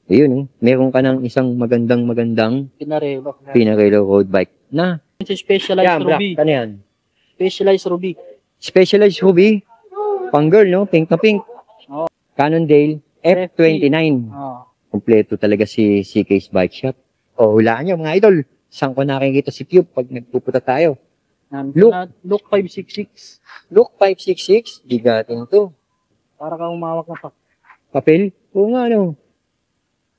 Ayun, meron ka ng isang magandang Pinarello road bike na. Specialized Ruby. Ano yan? Specialized Ruby. Specialized Ruby. Pang girl, no? Pink na pink. Oh. Cannondale F29. Oh. Kompleto talaga si CK's Bike Shop. O, hulaan nyo mga idol. Saan ko nakikita si Cube pag nagpupunta tayo? Look 566. Look 566. Bigatin to. Para kang umawak na Papel? Oo nga, no?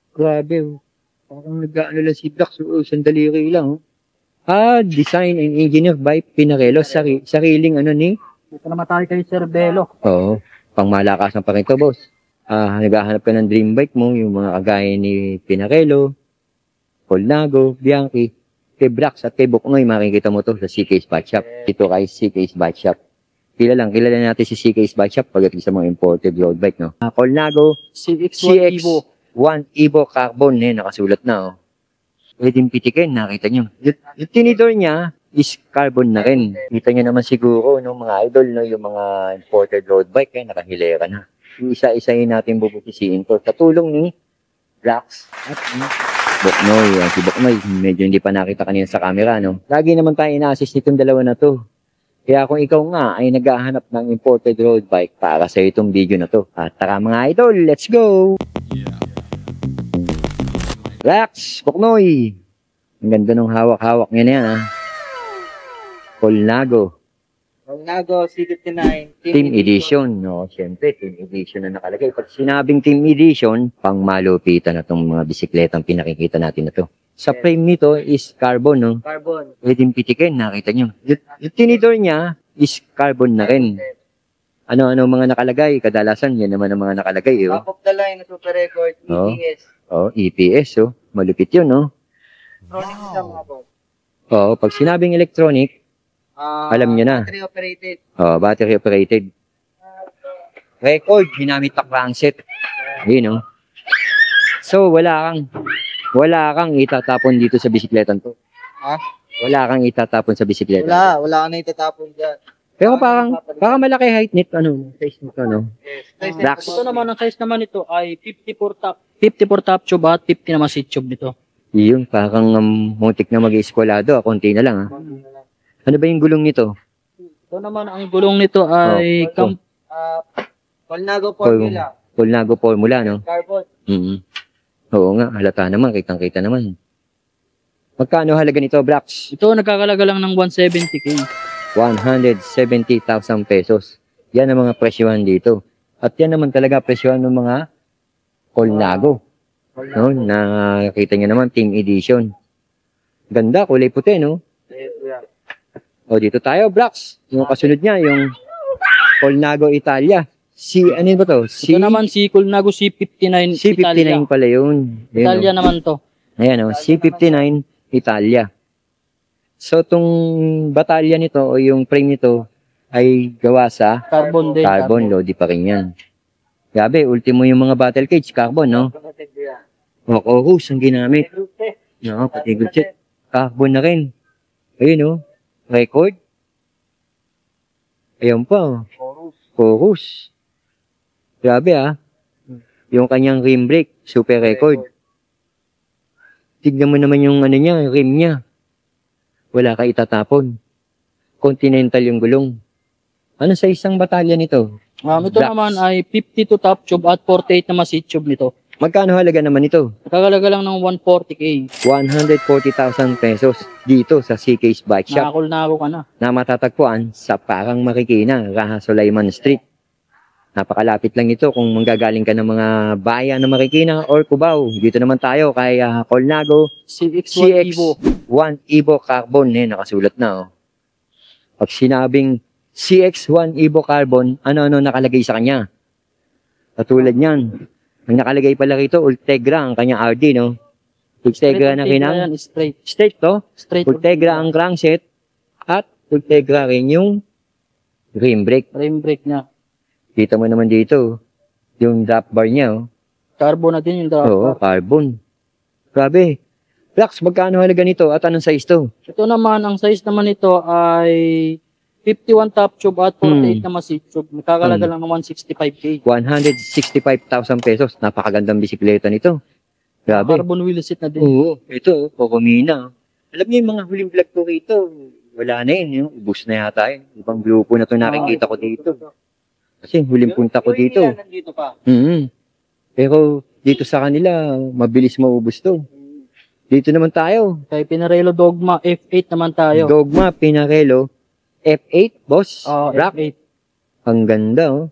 Grabe, parang nag-ano lang si Black. Sandaliri lang, design and engineer by Pinarello. Sariling ni? Ito naman tayo kay Sir Bello. Oo. Pang malakasan pa rin ito, boss. Naghahanap ka ng dream bike mo, yung mga kagaya ni Pinarello, Colnago, Bianchi, kay Brax at kay Buknoy, makikita mo to sa CK's Bike Shop. Ito kay CK's Bike Shop. Kilala natin si CK's Bike Shop pagdating sa mga imported road bike, no? Colnago, CX1 Evo. 1 Evo Carbon, nakasulat na, Pwedeng pitikin, nakita nyo. Yung tinidor niya is carbon na rin. Kita nyo naman siguro, mga idol, yung mga imported road bike, nakahilera na. Isa-isayin natin bubukisiin to. Sa tulong ni Brax at ni Buknoy. Si Buknoy, medyo hindi pa nakita kanina sa camera, no? Lagi naman tayo ina-assist nitong dalawa na to. Kaya kung ikaw nga ay naghahanap ng imported road bike para sa itong video na to. At tara mga idol, let's go! Brax, Buknoy. Ang ganda ng hawak-hawak niya na yan, Colnago C59 Team Edition. No, siyempre, Team Edition na nakalagay. Pag sinabing Team Edition, pang malupitan na itong mga bisikletang pinakikita natin na to. Sa frame nito is carbon, no? Carbon. Pwedeng pitikin, nakita nyo. Yung tinidor niya is carbon na rin. Ano mga nakalagay? Kadalasan, yan naman ang mga nakalagay, Top of the line, super record, EPS. EPS, malupit yun, no? Electronic siya, mga boss. Pag sinabing electronic, alam nyo na. Battery operated. Battery operated. Record, ginamit na crankset. Ayun, So, wala kang itatapon dito sa bisikletan to. Wala kang itatapon sa bisikleta. Wala ka na itatapon dyan. Pero parang malaki height nito, size nito, Yes. Ito naman, ang size naman ito ay 54 top. 54 top tube at 50 naman seat tube nito. Yun, parang muntik na mag-eskwalado. Konti na lang, Ano ba yung gulong nito? Ito naman, ang gulong nito ay Colnago Formula. Colnago Formula, no? Carbon. Oo nga, halata naman, kitang-kita naman. Magkano halaga nito, Brax? Ito, nagkakalaga lang ng 170K. 170,000 pesos. Yan ang mga presyohan dito. At yan naman talaga presyohan ng mga Colnago. No? Nakita nyo naman, Team Edition. Ganda, kulay puti, no? Dito tayo, Brax. Yung kasunod niya, yung Colnago Italia. Ano ba to? Ito naman si Colnago C59 C59 pala yun. Italia naman to. Ayan, C59 Italia. So, itong batalya nito o yung frame nito ay gawa sa carbon din. Carbon, lodi pa rin yan. Grabe, ultimo yung mga battle cage, carbon, no? Chorus ang ginamit. Pati gudget. Carbon na rin. Ayun, record. Ayan pa, Chorus. Grabe, yung kanyang rim brake, super record. Tignan mo naman yung rim niya. Wala ka itatapon. Continental yung gulong. Ano sa isang batalya nito? Ito naman ay 52 top tube at 48 naman seat tube nito. Magkano halaga naman ito? Nakakalaga lang ng 140K. 140,000 pesos dito sa CK's Bike Shop. Nakakulnako ka na. Na matatagpuan sa Parang Marikina, Raha Sulaiman Street. Napakalapit lang ito kung manggagaling ka ng mga bayan ng Marikina or Cubao. Dito naman tayo kay Colnago CX1 Evo Carbon. Nakasulat na. Pag sinabing CX1 Evo Carbon, ano nakalagay sa kanya? Katulad niyan. Ang nakalagay pala rito, Ultegra ang kanyang RD, no? Ultegra na kinang straight to. Ultegra ang crankset at Ultegra rin yung rim brake. Rim brake niya. Kita mo naman dito, yung drop bar niya, Carbon na din yung drop bar. Carbon. Grabe. Brax, magkano halaga nito at anong size to? Ito naman, ang size naman nito ay 51 top tube at 48 naman seat tube. Nakakalaga lang ng 165K. 165,000 pesos. Napakagandang bisikleta nito. Grabe. Carbon wheel set na din. Oo, ito, Kokomina. Alam niyo yung mga huling vlog ko rito, wala na yun, yung ubus na yata yun. Ibang grupo na to nakikita ko dito. Kasi huling punta ko dito. Nandito pa. Pero dito sa kanila, mabilis maubos to. Dito naman tayo. Kay Pinarello Dogma F8 naman tayo. Dogma, Pinarello, F8, boss. Black. F8. Ang ganda, oh.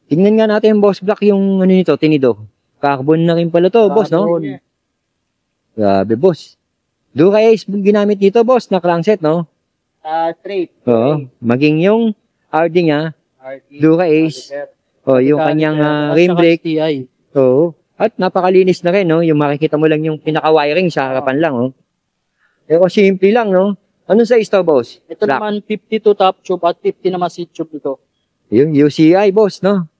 Tingnan nga natin yung boss black, yung ano nito, tinido. Carbon na rin pala to, boss, no? Carbon. Grabe, boss. Dura Ace ginamit dito, boss, na crankset, no? Straight. Oo. Maging yung RD niya, Dura Ace. O, yung kanyang rim brake. TI. Oo. At napakalinis na rin, no? Yung makikita mo lang yung pinaka-wiring sa harapan lang, oh. Pero simple lang, no? Anong size to, boss? Ito Black. naman 52 top tube at 50 naman seat tube ito. Yung UCI, boss, no?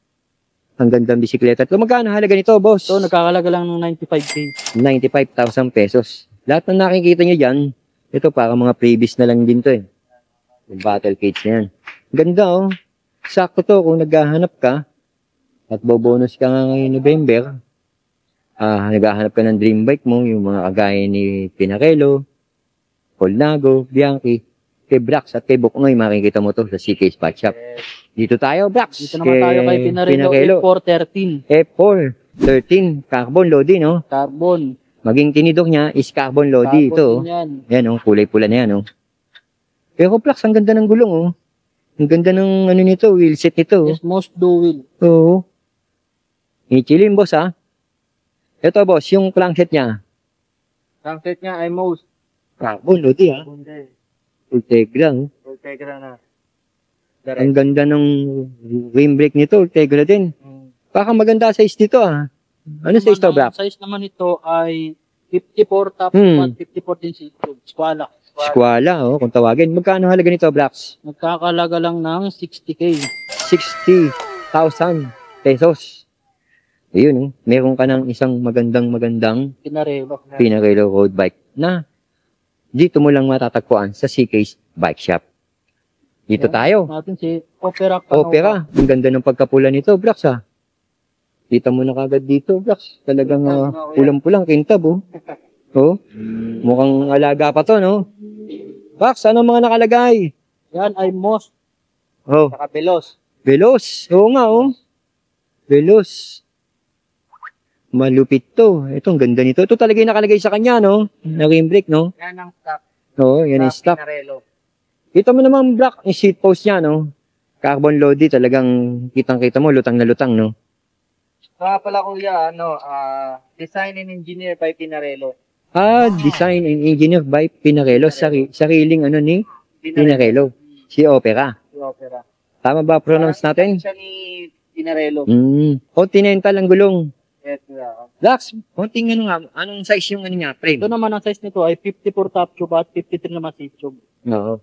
Ang gandang bisikleta. Ito, magkano halaga nito, boss? So, nagkakalaga lang ng 95k. 95,000 pesos. Lahat na nakikita nyo dyan, ito para mga previous na lang din to, eh. Yung battle cage na yan. Ganda, oh. Sakto to kung naghahanap ka at bobonus ka nga ngayong November. Naghahanap ka ng dream bike mo, yung mga kagaya ni Pinarello, Colnago, Bianchi, kay Brax at kay Buknoy, makikita mo to sa CK Spot Shop. Dito tayo, Brax. Dito naman tayo kay Pinarello F413. F413, carbon Lodi, no? Carbon. Maging tinidok niya is carbon Lodi ito. Carbon yan. Yan, oh, kulay pula na yan, oh. Pero Brax, ang ganda ng gulong, oh. Ang ganda ng ano nito, wheel set nito. Yes, most dual. Oo. Ichilin, boss, ha? Ito, boss, yung crankset niya. Crankset niya ay most. Carbon Lodi, ha? Ultegra, oh. Ultegra na. Ang ganda ng rim brake nito, Ultegra din. Baka maganda size nito, ah. Ano size to, Brax? Size naman ito ay 54 top Hmm. 54 din seat tube. Squala. Squala, oh, kung tawagin. Magkano halaga nito, Brax? Nagkakalaga lang ng 60k. 60,000 pesos. Ayun, oh. Meron ka ng isang magandang Pinarello road bike na dito mo lang matatagpuan sa CK's Bike Shop. Dito tayo. Natin si Opera Canova. Opera. Ang ganda ng pagkapula nito, Brax, ha? Kita mo na kagad dito, Brax. Talagang pulang-pulang, kintab, oh. Oh, mukhang alaga pa to, no? Brax, ano mga nakalagay? Yan ay most. Oh, Saka Veloz. Veloz. Oo nga, oh. Veloz. Malupit to. Ito, ang ganda nito. Ito talaga yung nakalagay sa kanya, no? Na rim brake, no? Yan ang stock. Oo, yan yung stock. Pinarello. Kita mo naman, Black, yung seat post niya, no? Carbon Lodi, talagang kitang-kita mo, lutang na lutang, no? Saka pala kuya, design and engineer by Pinarello. Design and engineer by Pinarello. Sariling ano ni Pinarello. Si Opera. Si Opera. Tama ba pronounce natin? Siya ni Pinarello. Continental ang gulong. Yes, kuya. Black, konting ano nga, anong size yung ano niya, frame? Ito naman ang size nito ay 54 top tube at 53 naman seat tube. Oo.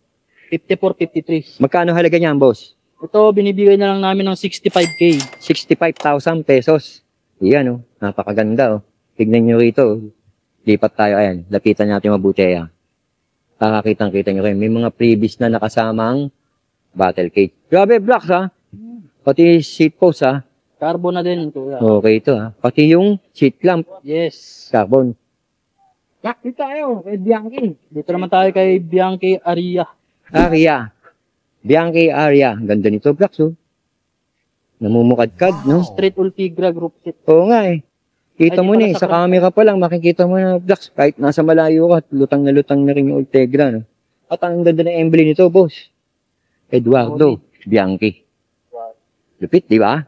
54, 53. Magkano halaga niyan, boss? Ito, binibigay na lang namin ng 65k. 65,000 pesos. Iyan, oh. Napakaganda, oh. Tignan nyo rito. Lipat tayo, ayan. Lapitan natin mabuti, ayan. Kakakitang-kita nyo rin. May mga previous na nakasamang battle cage. Grabe, Black, ha? Pati seat post, ha? Carbon na din, kuya. Okay ito, ha? Pati yung seat clamp, Yes. carbon. Black, dito tayo. Kay Bianchi. Dito naman tayo kay Bianchi Aria. Aria. Bianchi Aria. Ang ganda nito, Black, oh. Namumukadkad, no? Street Ultigra group set. Oo nga, eh. Kita Ay, mo di na, pala sa sa camera pa lang, makikita mo na, Black, kahit nasa malayo ka, lutang na rin yung Ultegra, no? At ang ganda ng emblem nito, boss. Eduardo Bianchi. Lupit, di ba?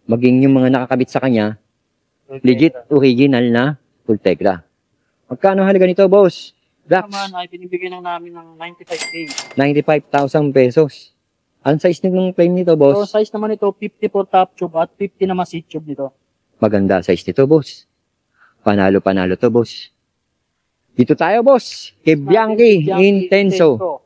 Maging yung mga nakakabit sa kanya, legit original na Ultegra. Magkano halaga nito, boss? Black, Naman ay binibigay lang namin ng 95k. 95,000 pesos. Ang size ng frame nito, So, boss? size naman ito, 54 top tube at 50 naman seat tube nito. Maganda size nito, boss. Panalo to, boss. Dito tayo, boss. Kay Bianchi Intenso.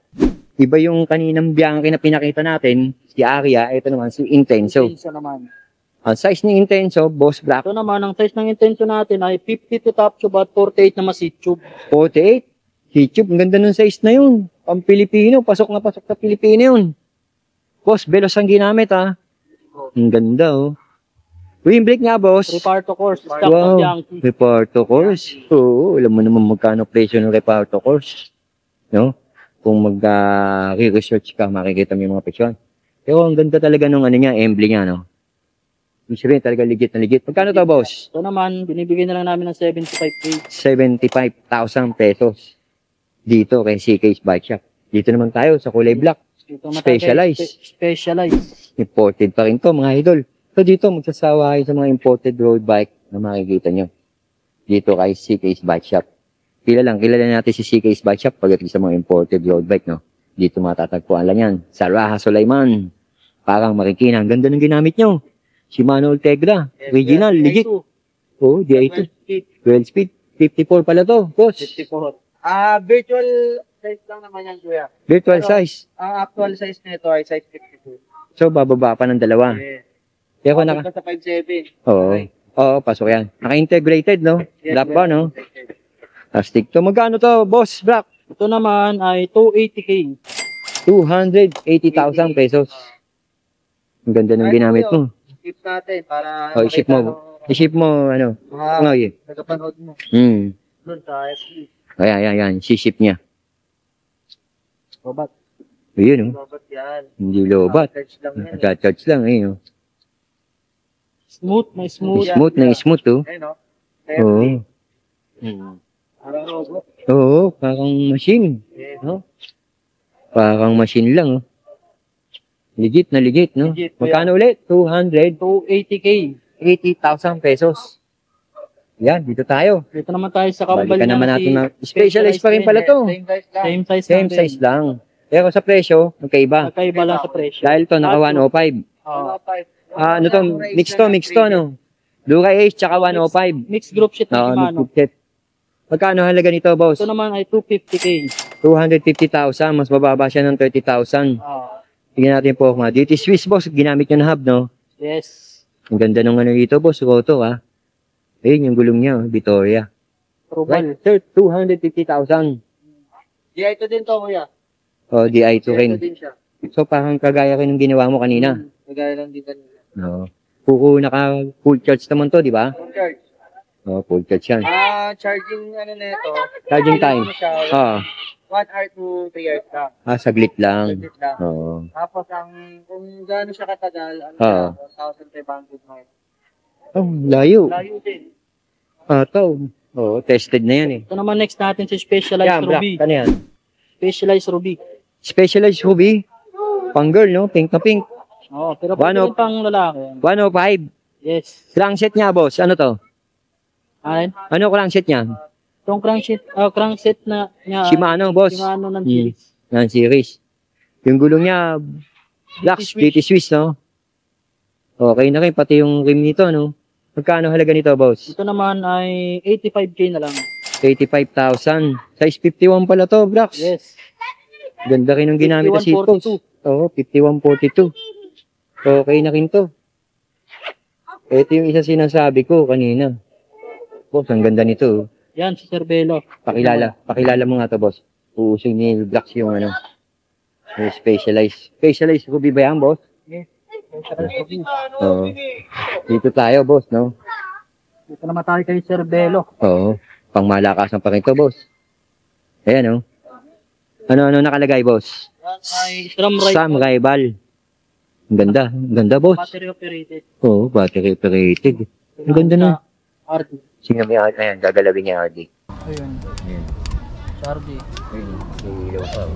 Iba yung kaninang Bianchi na pinakita natin, si Aria, ito naman si Intenso. Intenso naman. Ang size ni Intenso, boss Black, Ito naman, ang size ng Intenso natin ay 52 top tube at 48 naman seat tube. 48. YouTube, ang ganda ng size na yun. Pang Pilipino, pasok na Pilipino yun. Boss, Veloz ang ginamit, ha. Ang ganda, oh. Wing brake nga, boss. Reparto course. Stock Wow. of Yankee. Reparto course. Oo, alam mo naman magkano presyo ng reparto course. No? Kung mag-research ka, makikita mo yung mga presyo. Pero ang ganda talaga nung ano niya, emblem niya, no? Ibig sabihin, talaga legit na legit. Magkano to, boss? Ito naman, binibigay na lang namin ng 75K. 75,000 pesos. Dito kay CK's Bike Shop. Dito naman tayo sa kulay black. Ito naman Specialized. Specialized. Imported pa rin to, mga idol. So dito, magsasawa kayo sa mga imported road bike na makikita nyo. Dito kay CK's Bike Shop. Kilala natin si CK's Bike Shop pagdating sa mga imported road bike, no? Dito matatagpuan lang yan. Sa Raha Sulaiman. Parang Marikina. Ang ganda ng ginamit nyo. Shimano Ultegra. Original, legit. Oh, Di2. 12 speed. 54 pala to, boss. 54. Virtual size lang naman yan, kuya. Virtual size. Ang actual size nito ay size 52. So, bababa pa ng dalawa. Yes. Kaya ko Abot ka sa 5'7". Oo. Oo, pasok yan. Naka-integrated, no? Yes, Lap bar, no? integrated. Plastic to. Magkano to, boss, Brock? Ito naman ay 280K. 280,000 pesos. Ang ganda ng ginamit mo. Ship natin para Oh, i-ship mo. I-ship mo, ano? mga Ano yun? nagapanood mo. Doon sa FB. Ayan. Si-ship niya. Babat. Ayun, oh. Babat yan. Hindi lobat. Search lang yan. Charge lang, eh, oh. Smooth na smooth. Smooth na smooth, oh. Ayun, no? Oo. Parang robot. Oo, parang machine. Yes. No? Parang machine lang, oh. Legit na legit, no? Legit, Magkano ulit? 280K. 280,000 pesos. Yan, dito tayo. Dito naman tayo sa Balikan kababalik naman natin na specialized pa rin pala to. Same size lang. Same size Same lang size din. lang. Pero sa presyo, magkaiba. Magkaiba lang sa presyo. Dahil to, naka 105. Oh. Ano to? Mix to, no? Dura Ace, tsaka 105. Mixed group sheet ng Oo, Shimano. mix set. Magkano halaga nito, boss? Ito naman ay 250K. 250,000. Mas bababa siya ng 30,000. Tingnan natin po mga. Dito Swiss, boss. Ginamit nyo na hub, no? Yes. Ang ganda ng ano dito, boss. Roto, ha? Ayun, yung gulong niya, oh, Vittoria. Probal. Right, sir, 250,000. Di-ito din to, kuya. O, Di2 rin. Di-ito din siya. So, parang kagaya rin ng ginawa mo kanina. Nagaya lang din kanina. No. Kuku, naka full charge naman to, di ba? Full charge. O, full charge yan. Charging ano nito. Charging time. Ah, 1 hour to 3 hours lang. saglit lang. Saglit lang. Oo. Tapos kung gaano siya katagal, Oo. 1,500 miles. Oh, layo. Layo din. Ataw. Oo, tested na yan eh. Ito naman next natin si Specialized Yan, black. Ruby. Ano yan? Specialized Ruby. Specialized Ruby. Pang girl, no? Pink na pink. Oh, pero One pwede of- rin pang lalaki. 105. Yes. Crankset niya, boss. Ano to? Alin? Ano crankset niya? Itong crankset na niya. Shimano, boss. Shimano ng Hmm. series. Yan, series. Yung gulong niya, black, British British Swiss, no? Okay na rin, pati yung rim nito, no? Magkano halaga nito, boss? Ito naman ay 85K na lang. 85,000. Size 51 pala to, Brax. Yes. Ganda rin ng ginamit na seat post. 5142. Oo, 5142. Okay na rin to. Ito yung isa sinasabi ko kanina. Boss, ang ganda nito. Yan, si Cervelo. Pakilala mo nga to, boss. Uusog ni Brax yung ano. Yung Specialized Ruby ba yan, boss? Oo. Dito tayo, boss, no? Dito naman tayo kay Cervelo. Oo. Pang malakas pa rin to, boss. Ayan, oh. Ano nakalagay, boss? Yan ay drum right. Sam Rival. Ang ganda. Ang ganda, boss. Battery operated. Oo, battery operated. Ang ganda na. RD. Sino may ayan, gagalawin niya, RD. Ayun. Ayan. Sa RD. Ayun, may ilaw pa. Oh.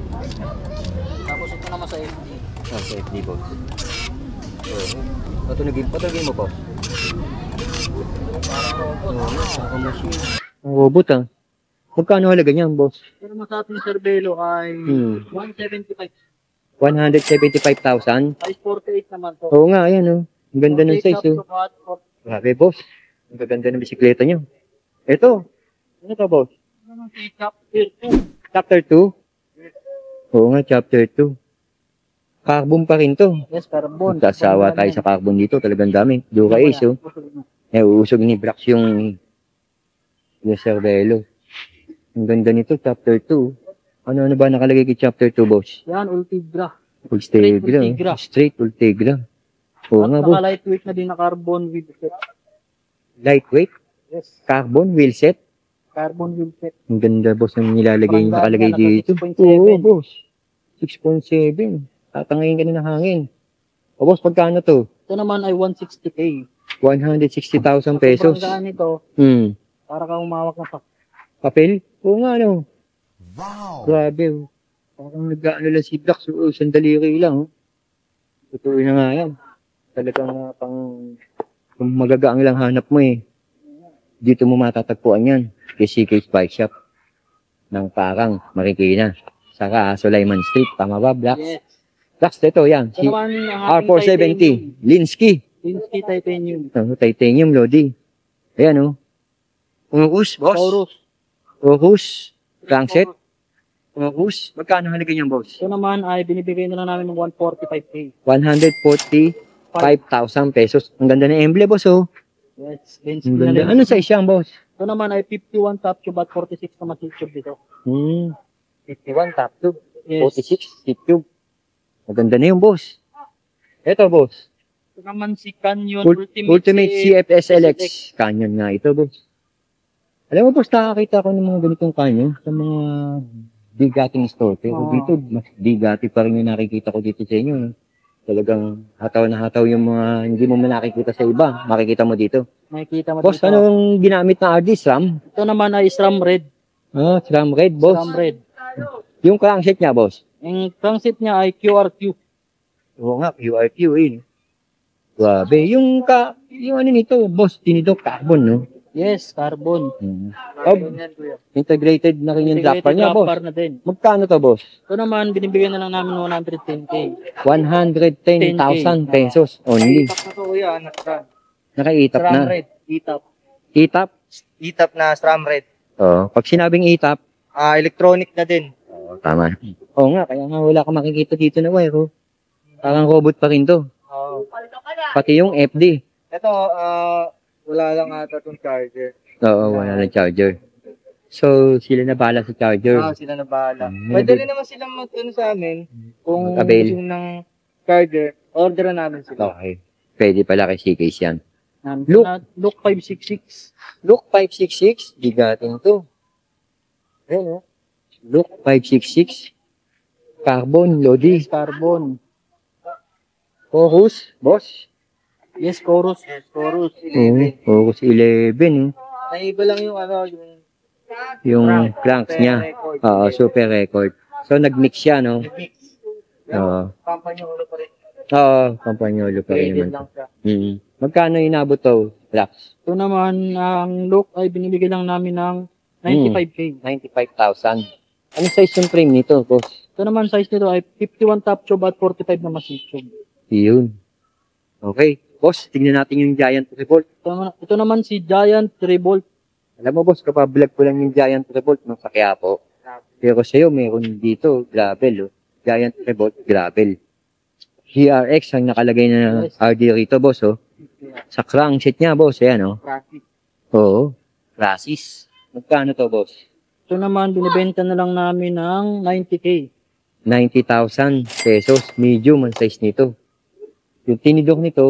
Tapos ito naman sa FD. Ah, sa FD, boss. Oo. Patunogin mo, boss. Parang machine. Ang robot, ah. Magkano halaga niyan, boss? Pero naman sa ating Cervelo ay 175. 175,000. Size 48 naman to. Oo nga, ayan, oh. Ang ganda ng 48 size, up oh. to Grabe, boss. Ang gaganda ng bisikleta niyo. Ito. Ano to, boss? Chapter 2. Chapter 2? Oo nga, chapter 2. Carbon pa rin to. Yes, carbon. Magsasawa tayo sa carbon dito. Talagang dami. Dura Ace, oh. Uusog ni Brax yung Cervelo. Ang ganda nito, chapter 2. Ano ba nakalagay kay chapter 2, boss? Yan, Ultigra. Ultegra. Ultegra. Straight Ultegra. Oo At nga, boss. naka-lightweight na din na carbon wheel set. Lightweight, Yes, carbon, wheel set. carbon wheel set. Ang ganda, boss, ng nilalagay, Brandad nakalagay na, nasa dito. 6.7. Oo, boss. 6.7. Tatangayin ka na ng hangin. O, boss, pagkano to? Ito naman ay 160K. 160,000 pesos. Sobrang gaan nito, para kang umawak ng Papel? Oo nga, no. Wow. Grabe, oh. Parang nag-ano lang si Black, so, sandaliri lang, oh. Totoo na nga yan. Talagang kung magagaang lang hanap mo eh. Dito mo matatagpuan yan. Kay CK's Bike Shop. Ng Parang, Marikina. Saka Sulaiman Street. Tama ba, Black? Yes. Black, ito yan. Ito Si naman ang ating R470. Linsky. Linsky titanium. Titanium, Lodi. Ayan, oh. Umus, boss. Taurus. Umus. Crankset. Umus. Magkano halaga niyan, boss? Ito naman ay binibigay na lang namin ng 145K. 145,000 pesos. Ang ganda ng emblem, boss, oh. Yes, Linsky Ang na ganda. rin. Ano sa isang, boss? Ito naman ay 51 top tube at 46 na masil tube dito. 51 top tube. Yes. 46 seat tube. Maganda na yung, boss. Ito, boss. Ito naman si Canyon Ultimate CFSLX. Canyon nga ito, boss. Alam mo, boss, nakakita ko ng mga ganitong canyon sa mga bigating store. Pero dito, mas bigati pa rin yung nakikita ko dito sa inyo. No? Talagang hataw na hataw yung mga hindi mo nakikita sa iba. Makikita mo dito. Makikita mo Boss, dito. anong ginamit na RD? SRAM? Ito naman ay SRAM Red. Ah, SRAM Red, boss. SRAM Red. Yung crankshaft niya, boss. Ang crankset niya ay QRQ. Oo nga, QRQ eh. Grabe. Yung ano nito, boss, tinidok carbon, no? Yes, carbon. Oh, integrated na rin yung dropper niya, boss. Dropper na din. Magkano to, boss? Ito naman, binibigyan na lang namin 110K. 110,000 pesos only. Itap na to, kuya. Naka-itap SRAM na. Red. Itap. Itap? Itap na SRAM Red. Oo. Pag sinabing itap, Electronic na din. tama. Oo nga, kaya nga wala kang makikita dito na wire, oh. Parang robot pa rin to. Oo. Pati yung FD. Ito, wala lang ata itong charger. Oo, wala na charger. So, sila na bala sa charger. Sila na bahala. Mm, Pwede rin naman silang mag-ano sa amin. Kung Mag-avail. gusto ng charger, orderan namin sila. Okay. Pwede pala kay CK's yan. Look. Look 566. Look 566, bigatin to. Ayan, oh. Look 566. Carbon, Lodi. Yes, carbon. Chorus, boss. Yes, chorus. Yes, chorus. Chorus 11, Naiba lang yung yung cranks niya. record. Oo, super record. So, nag-mix siya, no? Mix. Oo. Company ulo pa rin. Oo, Campagnolo pa rin Graded naman. lang siya. Magkano inabot to, Lax? Ito naman, ang look ay binibigay lang namin ng 95K. 95,000. Ano size yung frame nito, boss? Ito naman, size nito ay 51 top tube at 45 na masil tube. Yun. Okay. Boss, tignan natin yung Giant Revolt. Ito naman si Giant Revolt. Alam mo, boss, kapag vlog ko lang yung Giant Revolt nung sa Quiapo. Pero sa'yo, meron dito, gravel, oh. Giant Revolt, gravel. GRX ang nakalagay na Yes. RD rito, boss, oh. Sa crankset niya, boss, ayan, oh. Traffic. Oo. Chassis. Magkano to, boss? Ito naman, binibenta na lang namin ng 90K. 90,000 pesos. Medium ang size nito. Yung tinidok nito,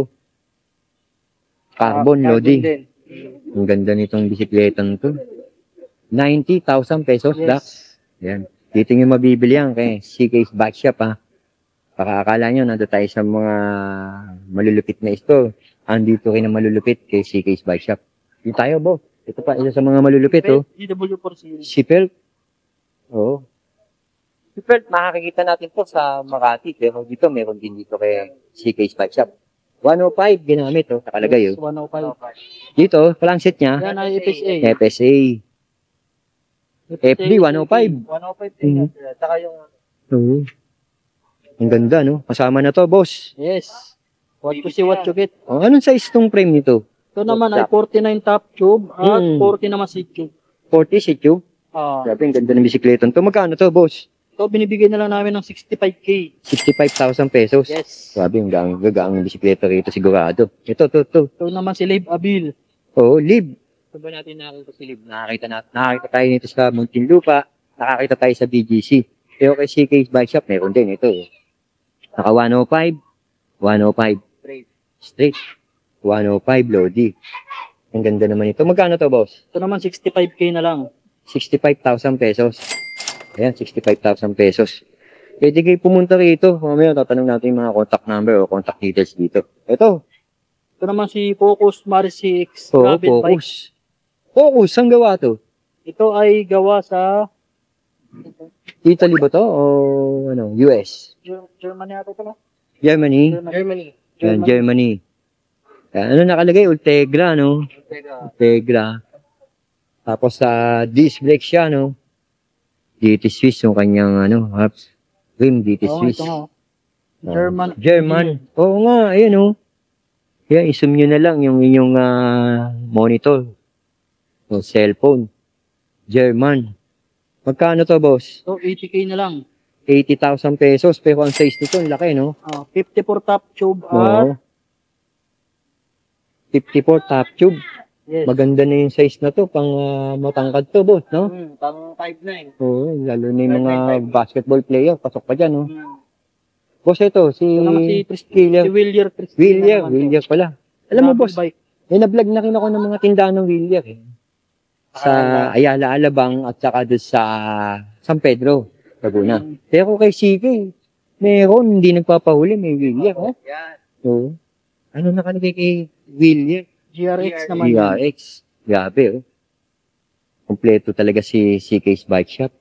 carbon loading. Din. Ang ganda nitong bisikleta nito. 90,000 pesos, Doc. Yan. Dito nyo mabibili yan kay CK's Bike Shop, ha. Baka akala nyo, nandito tayo sa mga malulupit na store. Andito rin na malulupit kay CK's Bike Shop. Dito tayo, bo. Ito pa, isa sa mga malulupit, oh. GW4 series. Si Pelt. Oo. Si Pelt, makakikita natin to sa Makati. Pero dito, meron din dito kay CK's Bike Shop. 105 ginamit, oh. Nakalagay, Yes, oh. 105. Dito, palang set niya. Yan ay FSA. FSA. FD 105. 105 din. Saka yung Oo. Ang ganda, no? Kasama na to, boss. Yes. What to see, what you get. Oh, anong size tong frame nito? Ito naman ay 49 top tube at 40 naman seat tube. 40 si tube. Ah, Grabe, ang ganda ng bisikleta nito. Magkano to, boss? ito binibigay na lang namin ng 65K. 65,000 pesos. Yes. Grabe, ang gagaang bisikleta rito sigurado. Ito. Ito naman si Liv Abil. Oo, Lib. Saan ba natin nakakita si Lib? Nakakita tayo nito sa Muntinlupa. Nakakita tayo sa BGC. Pero kay CK's Bike Shop, meron din ito. Naka 105. 105. Street. 105 Lodi. Ang ganda naman ito. Magkano to, boss? Ito naman 65K na lang. 65,000 pesos. Ayan, 65,000 pesos. Pwede kayo pumunta rito. Mamaya tatanong natin yung mga contact number o contact details dito. Ito. Ito naman si Focus Maris 6 Oo, Gravel Bike. Focus. Focus, saan gawa to? Ito ay gawa sa Italy ba to? O ano, US? Germany ata ito. Germany? Germany. Yan, Germany. Yan, ano nakalagay? Ultegra, no? Ultegra. Tapos sa disc brake siya, no? DT Swiss yung kanyang ano, rim DT Oo, Swiss. ito nga. Oh. German. Oo nga, ayun, oh. Kaya isum nyo na lang yung inyong monitor. O cellphone. German. Magkano to, boss? So, 80K na lang. 80,000 pesos. Pero ang size nito, ang laki, no? 54 top tube Oo. at 54 top tube. yes. Maganda na yung size na to. Pang matangkad to, boss, no? Pang 5'9". Oo, lalo na yung mga basketball player. Pasok pa dyan, no? Boss, ito, si Ito naman si Killer. Willier. Willier pala. Alam mo, boss, Bike. may na-vlog na rin ako ng mga tindahan ng Willier, eh. Sa Ayala, Alabang, at saka doon sa San Pedro, Laguna. Pero kay CK, meron, hindi nagpapahuli, may Willier, oh. Yan. Oo. Ano nakalagay kay Willier? GRX naman. DRX. Grabe, oh. Kompleto talaga si CK's Bike Shop.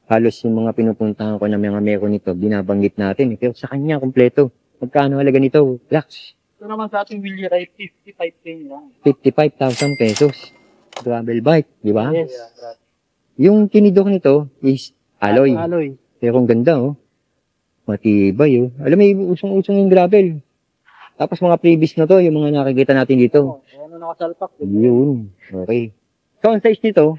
Halos yung mga pinupuntahan ko na mga meron nito, binabanggit natin. Pero sa kanya, kompleto. Magkano halaga nito? Lax. Ito naman sa ating Willier ay 55K lang. 55,000 pesos. Gravel bike, di ba? Yes. Yung tinidor nito is alloy. Alloy. Pero ang ganda, oh. Matibay, oh. Alam mo, may usong-usong yung gravel. Tapos mga previous na to, yung mga nakikita natin dito. Ano nakasalpak. Yun. Okay. So, ang size nito,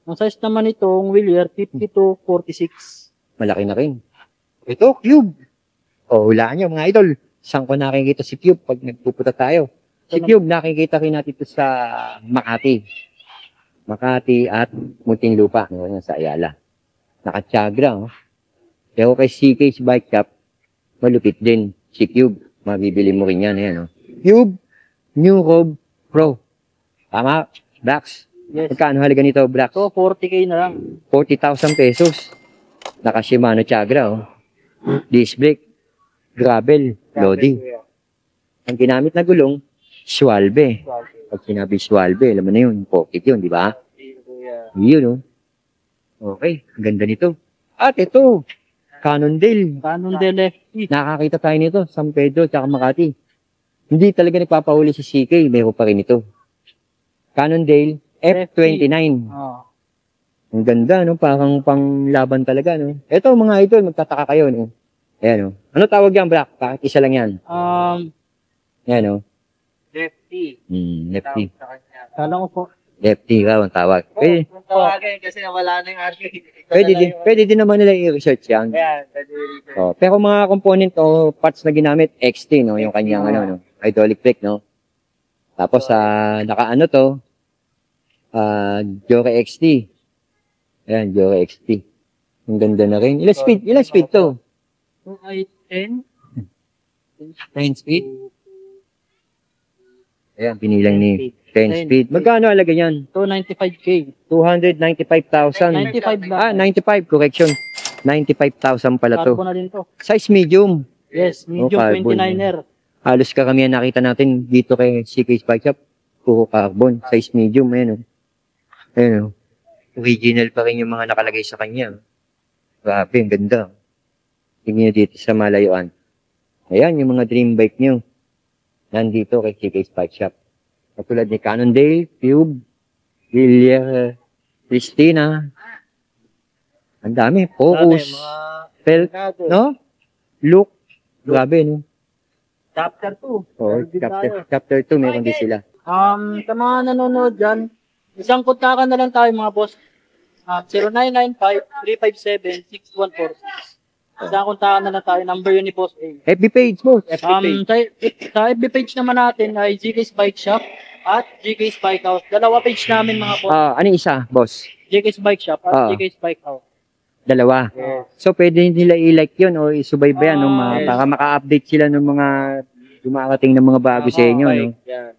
Ang size naman itong Willier, 50-46. malaki na rin. Ito, Cube. O, hulaan nyo, mga idol. Saan ko nakikita si Cube pag nagpupunta tayo? Si Cube, nakikita rin natin ito sa Makati. Makati at Muntinlupa. Yan sa Ayala. Naka-Tiagra, oh. Pero kay CK's Bike Shop, malupit din. Si Cube, mabibili mo rin yan. Ayan, oh. Cube, New Rob Pro. Tama? Brax. Yes. Magkano halaga nito, Brax? So, 40K na lang. 40,000 pesos. Naka Shimano Tiagra, oh. Disc brake. Gravel. Loading. Ang ginamit na gulong, Schwalbe. Pag sinabi Schwalbe, alam mo na yun, pocket yun, di ba? Yun, oh. Okay, ang ganda nito. At ito, Cannondale. Cannondale FT. Nakakita tayo nito, San Pedro, tsaka Makati. Hindi talaga nagpapahuli si CK, meron pa rin ito. Cannondale F29. Ang ganda, no? Parang panglaban talaga, no? Ito, mga idol, magtataka kayo, no? Ayan, no? Ano tawag yan, Black? Bakit isa lang yan? Ayan, no? Lefty. Lefty. Kala ko po. Lefty raw ang tawag. Pwede, Kung tawagin kasi wala na yung RP. pwede din naman nila i-research yan. Yan, pwede rin. Oh, pero mga component o parts na ginamit, XT, no? Yung kanyang, ano, no? Hydraulic brake, no? Tapos, naka-ano to? Jore XT. Ayan, Jore XT. Ang ganda na rin. Ilang speed to? Ito ay 10. 10 speed? Ayan, pinilang ni 10 speed. Magkano alaga yan? Ito 95K. 295,000. 95 lang. 95, correction. 95,000 pala to. Carbon na din to. Size medium. Yes, medium carbon. 29er. Halos karamihan nakita natin dito kay CK's Bike Shop. Puro carbon. Size medium. Ayan, oh. Ayan, oh. Original pa rin yung mga nakalagay sa kanya. Grabe, ang ganda. Tingnan nyo dito sa malayuan. Ayan, yung mga dream bike nyo. Nandito kay CK's Bike Shop. Katulad ni Cannondale, Cube, Willier, Christina. Ang dami. Focus. Felt. No? Look. Grabe, no? Chapter 2. Oh, chapter 2, meron din sila. Sa mga nanonood dyan, isang kontakan na lang tayo mga boss. 0995-357-6146. Isang kontakan na lang tayo. Number yun ni Boss A. FB page, boss. Sa FB page naman natin ay GK's Bike Shop at GK's Bike House. Dalawa page namin mga boss. Ano isa, boss? GK's Bike Shop at GK's Bike House. Dalawa. Yes. So, pwede nila i-like yun o isubaybayan no, para maka-update sila ng mga dumarating ng mga bago sa inyo, no? Yan.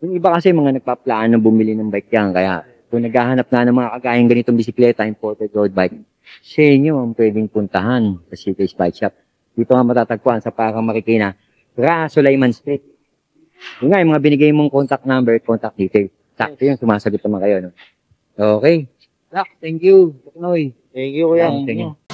Yung iba kasi mga nagpaplano bumili ng bike yan. Kaya kung naghahanap na ng mga kagayang ganitong bisikleta, imported road bike, sa inyo ang pwedeng puntahan sa CK's Bike Shop. Dito nga matatagpuan sa Parang Marikina, Sulaiman Street. Yung nga, yung mga binigay mong contact number, contact details. Sakto yun, sumasagot naman kayo, no? Okay. Thank you. Noy. Thank you, kuya. Thank you.